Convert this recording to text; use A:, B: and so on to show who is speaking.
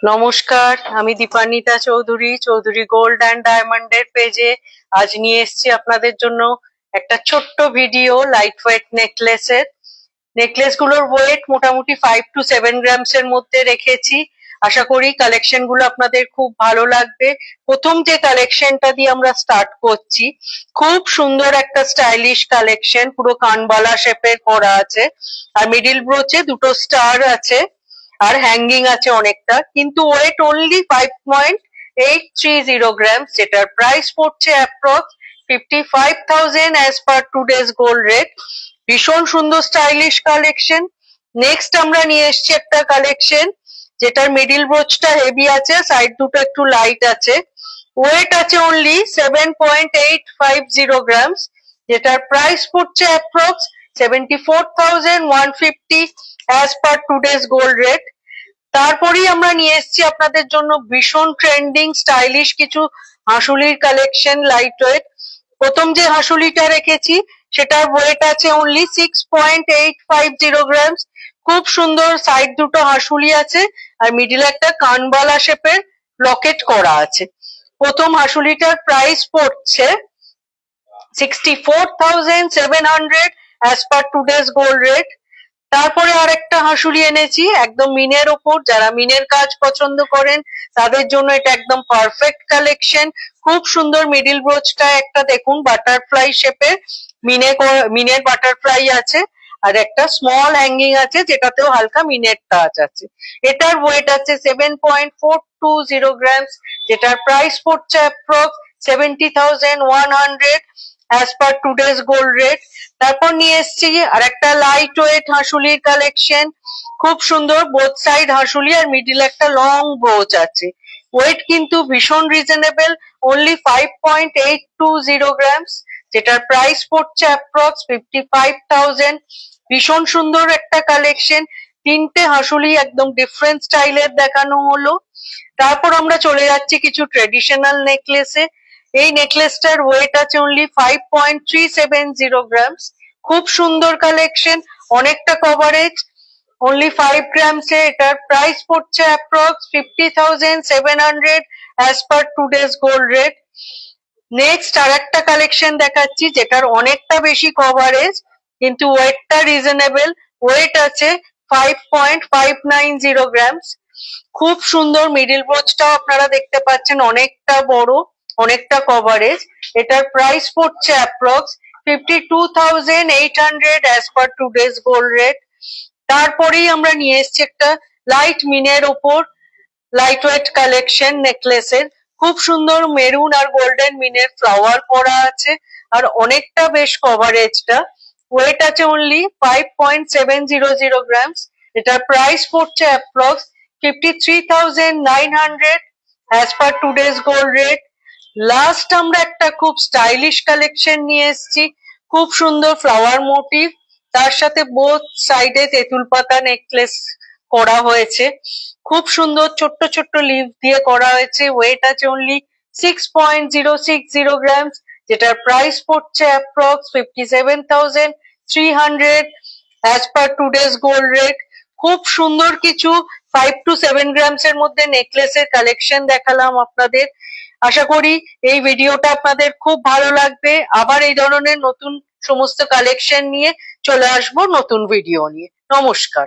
A: নমস্কার, আমি Dipanwita Chowdhury, Chowdhury gold and ডায়মন্ডের পেজে আজ নিয়ে এসেছি আপনাদের জন্য একটা ছোট্ট ভিডিও লাইট ওয়েট নেকলেসের। নেকলেসগুলোর ওয়েট মোটামুটি 5 to 7 গ্রামস এর মধ্যে রেখেছি। আশা করি কালেকশন গুলো আপনাদের খুব ভালো লাগবে। প্রথম যে কালেকশনটা দিয়ে আমরা স্টার্ট করছি, খুব সুন্দর একটা স্টাইলিশ কালেকশন, পুরো কানবালা শেপের করা আছে আর মিডিল ব্রোচে দুটো স্টার আছে আর হ্যাঙ্গিং আছে অনেকটা, কিন্তু ওয়েট অনলি 5.830 গ্রামস, যেটার প্রাইস পড়ছে approx 55,000 as per today's gold rate. ভীষণ সুন্দর স্টাইলিশ কালেকশন। নেক্সট আমরা নিয়ে এসেছি একটা কালেকশন যেটার মিডিল ব্রোচটা হেভি আছে, সাইড দুটো একটু লাইট আছে, ওয়েট আছে অনলি 7.850 গ্রামস, যেটার প্রাইস পড়ছে approx 74,150 as per today's gold rate. তারপরেই আমরা নিয়ে এসেছি আপনাদের জন্য ভীষণ ট্রেন্ডিং স্টাইলিশ কিছু হাঁসুলির কালেকশন লাইট ওয়েট। প্রথম যে হাঁসুলিটা রেখেছি সেটার ওয়েট আছে অনলি 6.850 গ্রামস। খুব সুন্দর সাইড দুটো হাঁসুলি আছে আর মিডিলে একটা কানবালা শেপের লকেট করা আছে। প্রথম হাঁসুলিটার প্রাইস পড়ছে 64,700 as per today's gold rate. তারপরে আরেকটা হাঁসুলি এনেছি একদম মিনের ওপর, যারা মিনের কাজ পছন্দ করেন তাদের জন্য এটা একদম পারফেক্ট কালেকশন। খুব সুন্দর মিডিল ব্রোচটা একটা দেখুন বাটারফ্লাই শেপের, মিনের বাটারফ্লাই আছে আর একটা স্মল হ্যাঙ্গিং আছে যেটাতেও হালকা মিনের টাচ আছে। এটার ওয়েট আছে 7.420 গ্রামস, যেটার প্রাইস পড়ছে approx 70,100 as per today's gold rate. তারপর নিয়ে এসেছি আর একটা লাইট ওয়েট হাঁসুলির কালেকশন। খুব সুন্দর বোথ সাইড হাঁসুলি আর মিডিল একটা লং ব্রোচ আছে। ওয়েট কিন্তু ভীষণ রিজনেবল, অনলি 5.820 গ্রামস, যেটার প্রাইস পড়ছে অ্যাপ্রক্স 55,000। ভীষণ সুন্দর একটা কালেকশন, তিনটে হাঁসুলি একদম ডিফারেন্ট স্টাইলের দেখানো হলো। তারপর আমরা চলে যাচ্ছি কিছু ট্রেডিশনাল নেকলেসে। এই নেকলেসটার ওয়েট আছে অনলি 5.370 গ্রামস। খুব সুন্দর কালেকশন, অনেকটা কভারেজ, অনলি 5 গ্রামসে। এটার প্রাইস পড়ছে approx 50,700 as per today's gold rate. Next আর একটা কালেকশন দেখাচ্ছি যেটার অনেকটা বেশি কভারেজ কিন্তু ওয়েটটা রিজনেবল। ওয়েট আছে 5.590 গ্রামস। খুব সুন্দর মিডিল ব্রোচটাও আপনারা দেখতে পাচ্ছেন অনেকটা বড়, অনেকটা কভারেজ। এটার প্রাইস পড়ছে approx 52,800 as per today's gold rate. তারপরেই আমরা নিয়ে এসেছি একটা লাইট মিনের ওপর লাইট ওয়েট কালেকশন নেকলেসের। খুব সুন্দর মেরুন আর গোল্ডেন মিনের ফ্লাওয়ার করা আছে আর অনেকটা বেশ কভারেজটা। ওয়েট আছে অনলি 5.700 গ্রামস, এটার প্রাইস পড়ছে approx 53,900 as per today's gold rate. Last আমরা একটা খুব স্টাইলিশ কালেকশন নিয়ে এসেছি, খুব সুন্দর ফ্লাওয়ার মোটিভ, তার সাথে বোথ সাইডে তেঁতুল পাতা নেকলেস করা হয়েছে। খুব সুন্দর ছোট্ট ছোট্ট লিভ দিয়ে করা হয়েছে। ওয়েট আছে অনলি 6.060 গ্রামস, যেটার প্রাইস পড়ছে approx 57,300 as per today's gold rate. খুব সুন্দর কিছু 5 to 7 গ্রামস এর মধ্যে নেকলেসের কালেকশন দেখালাম আপনাদের। আশা করি এই ভিডিওটা আপনাদের খুব ভালো লাগবে। আবার এই ধরনের নতুন সমস্ত কালেকশন নিয়ে চলে আসবো নতুন ভিডিও নিয়ে। নমস্কার।